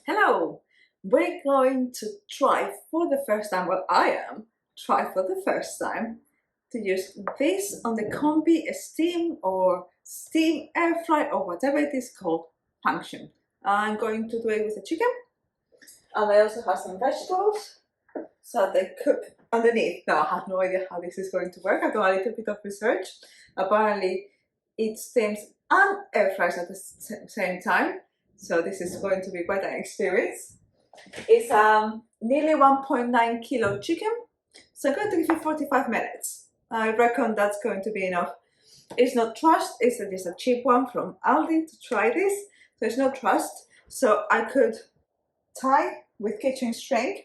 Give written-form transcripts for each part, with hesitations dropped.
Hello! We're going to try for the first time, well I am, try for the first time to use this on the combi steam or steam air fry or whatever it is called function. I'm going to do it with the chicken, and I also have some vegetables so they cook underneath. Now I have no idea how this is going to work. I've done a little bit of research. Apparently it steams and air fries at the same time. So this is going to be quite an experience. It's nearly 1.9 kilo chicken. So I'm going to give you 45 minutes. I reckon that's going to be enough. It's not trust, it's just a cheap one from Aldi to try this. So it's no trust. So I could tie with kitchen string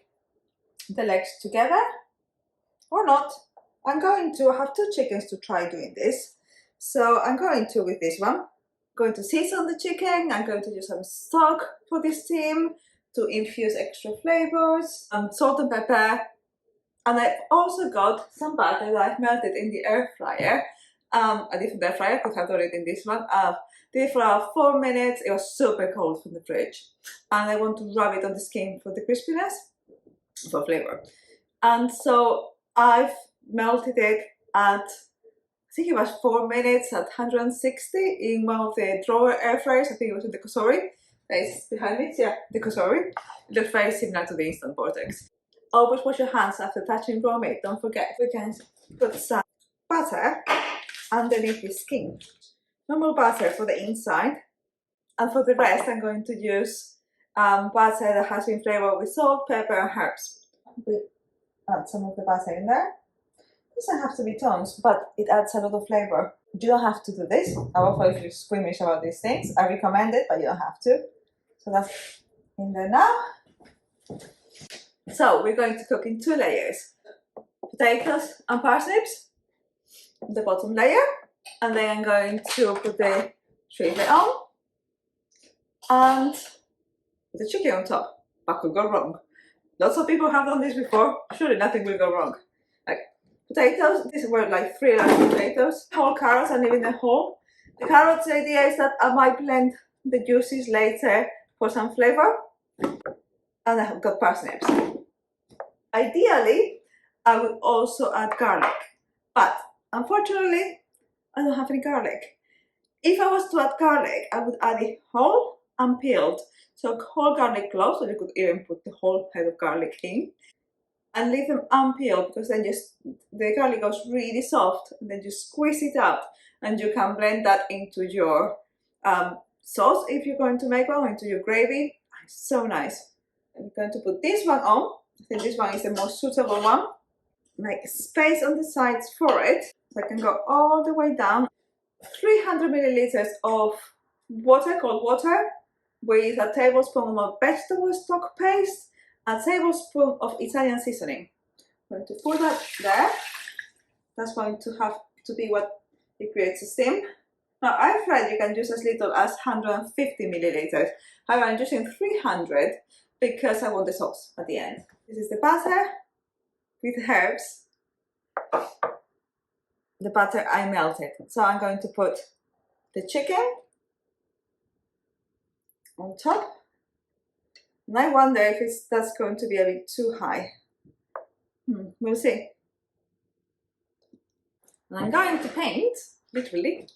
the legs together or not. I'm going to have two chickens to try doing this. So I'm going to with this one. Going to season the chicken. I'm going to use some stock for this steam to infuse extra flavors, salt and pepper, and I've also got some butter that I've melted in the air fryer. A different air fryer, could have done it in this one. Did it for about 4 minutes. It was super cold from the fridge, and I want to rub it on the skin for the crispiness, for flavor. And so I've melted it at, I think it was 4 minutes at 160 in one of the drawer air fryers. I think it was in the Kosori. It's behind me. Yeah, the Kosori. It looks very similar to the Instant Vortex. Always wash your hands after touching raw meat. Don't forget. We can put some butter underneath the skin. Normal butter for the inside. And for the rest, I'm going to use butter that has been flavored with salt, pepper, and herbs. We add some of the butter in there. It doesn't have to be tons, but it adds a lot of flavor. You don't have to do this. I will probably feel squeamish about these things. I recommend it, but you don't have to. So that's in there now. So we're going to cook in 2 layers. Potatoes and parsnips, the bottom layer. And then I'm going to put the chili on and the chicken on top. What could go wrong? Lots of people have done this before. Surely nothing will go wrong. Like potatoes, these were like 3 large potatoes. Whole carrots, I'm leaving them whole. The carrots, the idea is that I might blend the juices later for some flavor. And I have got parsnips. Ideally, I would also add garlic, but unfortunately, I don't have any garlic. If I was to add garlic, I would add it whole and peeled. So whole garlic cloves, so you could even put the whole head of garlic in, and leave them unpeeled, because then just the garlic goes really soft, and then you squeeze it out, and you can blend that into your sauce if you're going to make one, into your gravy. It's so nice. I'm going to put this one on. I think this one is the most suitable one. Make space on the sides for it, so I can go all the way down. 300 milliliters of water, cold water, with a tablespoon of vegetable stock paste, a tablespoon of Italian seasoning. I'm going to put that there. That's going to have to be what it creates a steam. Now, air fry you can use as little as 150 milliliters. However, I'm using 300 because I want the sauce at the end. This is the butter with herbs. The butter I melted. So I'm going to put the chicken on top. And I wonder if that's going to be a bit too high. We'll see. And I'm going to paint, literally,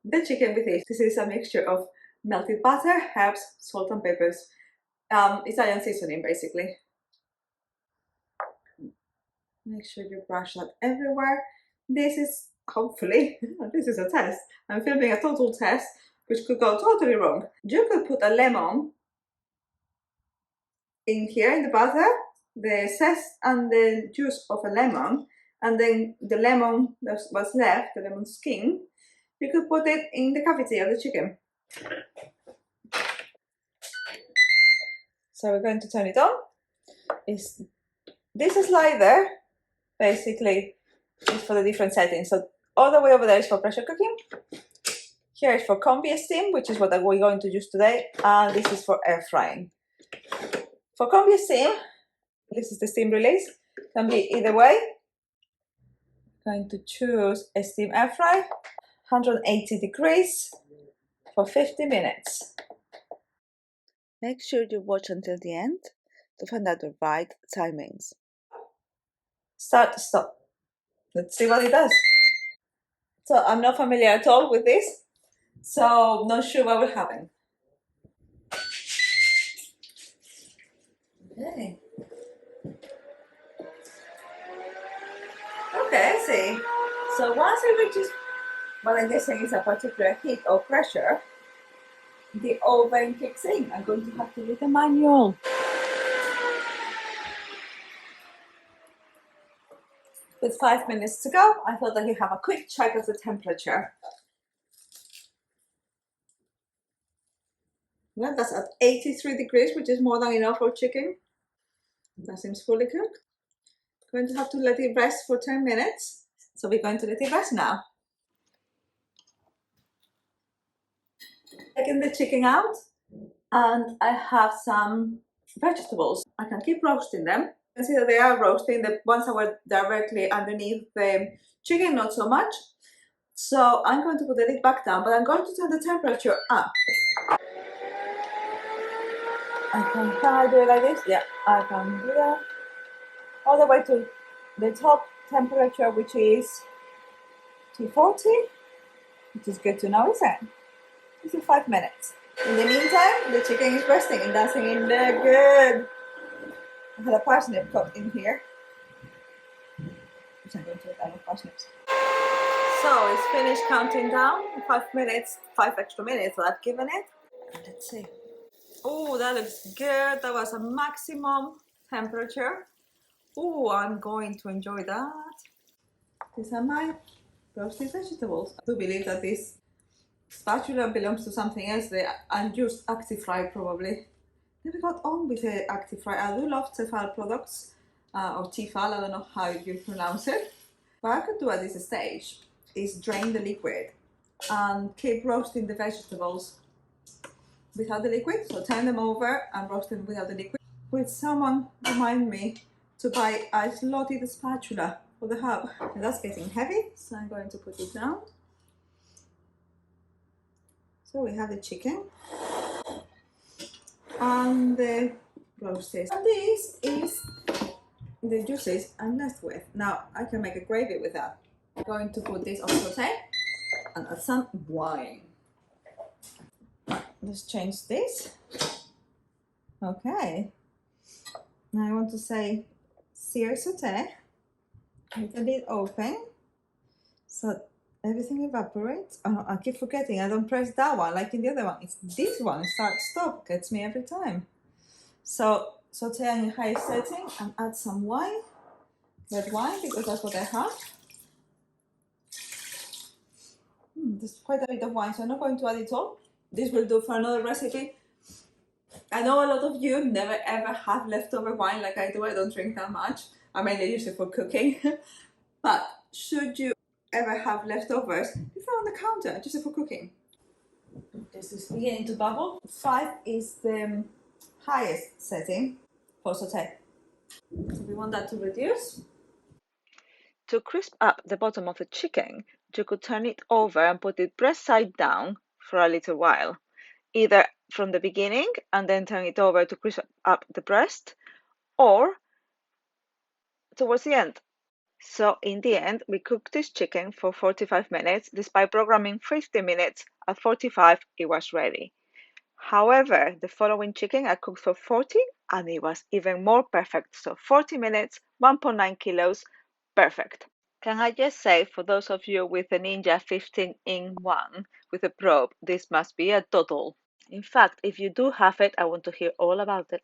the chicken with this. This is a mixture of melted butter, herbs, salt and peppers, Italian seasoning basically. Make sure you brush that everywhere. This is, hopefully, this is a test. I'm filming a total test, which could go totally wrong. You could put a lemon in here in the butter, the zest and the juice of a lemon, and then the lemon that was left, the lemon skin, you could put it in the cavity of the chicken. So we're going to turn it on. This slider basically is for the different settings. So all the way over there is for pressure cooking. Here is for combi steam, which is what we're going to use today, and this is for air frying. For combi steam, this is the steam release. Can be either way. I'm going to choose a steam air fry, 180 degrees for 50 minutes. Make sure you watch until the end to find out the right timings. Start, stop. Let's see what it does. So I'm not familiar at all with this, so not sure what we're having. Okay. Okay, I see. So once it reaches what I'm guessing is a particular heat or pressure, the oven kicks in. I'm going to have to read the manual. With 5 minutes to go, I thought I could have a quick check of the temperature. Well, that's at 83 degrees, which is more than enough for chicken. That seems fully cooked. Going to have to let it rest for 10 minutes. So we're going to let it rest now. Taking the chicken out, and I have some vegetables. I can keep roasting them. You can see that they are roasting. The ones that were directly underneath the chicken, not so much. So I'm going to put the lid back down, but I'm going to turn the temperature up. Can I do it like this? Yeah, I can do that. All the way to the top temperature, which is 240, which is good to know, isn't it? This is 5 minutes. In the meantime, the chicken is resting and dancing in there good. I had a parsnip cooked in here, which I'm going to add parsnips. So it's finished counting down. 5 minutes, 5 extra minutes that I've given it. Let's see. Oh, that looks good. That was a maximum temperature. Oh, I'm going to enjoy that. These are my roasted vegetables. I do believe that this spatula belongs to something else, the unused Actifry probably. Never got on with the Actifry. I do love Tefal products, or Tefal, I don't know how you pronounce it. What I could do at this stage is drain the liquid and keep roasting the vegetables without the liquid. So turn them over and roast them without the liquid. Would someone remind me to buy a slotted spatula for the hub? And that's getting heavy, so I'm going to put it down. So we have the chicken and the roasted. And this is the juices I'm left with. Now I can make a gravy with that. I'm going to put this on saute and add some wine. Let's change this. Okay. Now I want to say sear saute, with the lid open, so everything evaporates. Oh, I keep forgetting, I don't press that one like in the other one. It's this one, start, stop, gets me every time. So saute on a high setting and add some wine, red wine, because that's what I have. There's quite a bit of wine, so I'm not going to add it all. This will do for another recipe. I know a lot of you never ever have leftover wine like I do. I don't drink that much. I mainly use it for cooking. But should you ever have leftovers, leave it on the counter just for cooking. This is beginning to bubble. 5 is the highest setting for saute. So we want that to reduce. To crisp up the bottom of the chicken, you could turn it over and put it breast side down for a little while, either from the beginning and then turn it over to crisp up the breast, or towards the end. So in the end, we cooked this chicken for 45 minutes. Despite programming 50 minutes, at 45 it was ready. However, the following chicken I cooked for 40 and it was even more perfect. So 40 minutes, 1.9 kilos, perfect. Can I just say, for those of you with the Ninja 15-in-1 with a probe, this must be a total. In fact, if you do have it, I want to hear all about it.